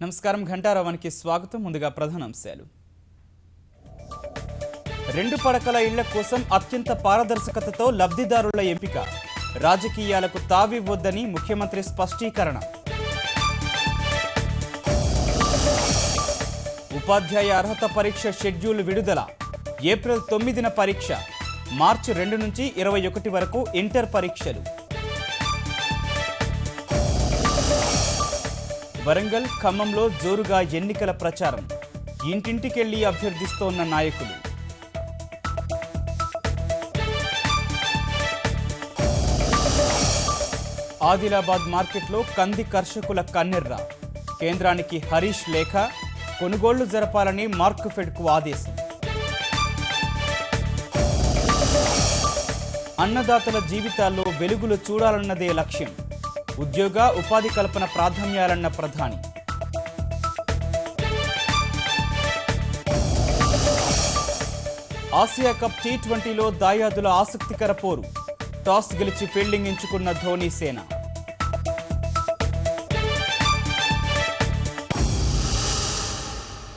నమస్కారం ఘంటారావానికి స్వాగతం. ముందుగా ప్రధానాంశాలు. 2 పడకల ఇళ్ల కోసం అత్యంత పారదర్శకతతో లబ్ధిదారుల ఎంపిక. రాజకీయాలకు తావివ్వొద్దని ముఖ్యమంత్రి స్పష్టీకరణ. ఉపాధ్యాయ అర్హత పరీక్ష షెడ్యూల్ విడుదల. ఏప్రిల్ 9న పరీక్ష. మార్చి 2 నుంచి 21 వరకు ఇంటర్ పరీక్షలు. వరంగల్, ఖమ్మంలో జోరుగా ఎన్నికల ప్రచారం. ఇంటింటికెళ్లి అభ్యర్థిస్తోన్న నాయకులు. ఆదిలాబాద్ మార్కెట్లో కంది కర్షకుల కన్నెర్ర. కేంద్రానికి హరీష్ లేఖ. కొనుగోళ్లు జరపాలని మార్క్ఫెడ్కు ఆదేశం. అన్నదాతల జీవితాల్లో వెలుగులు చూడాలన్నదే లక్ష్యం. ఉద్యోగ ఉపాధి కల్పన ప్రాధాన్యాలన్న ప్రధాని. ఆసియా కప్ టీ20లో దాయాదుల ఆసక్తికర పోరు. టాస్ గెలిచి ఫీల్డింగ్ ఎంచుకున్న ధోనీ సేన.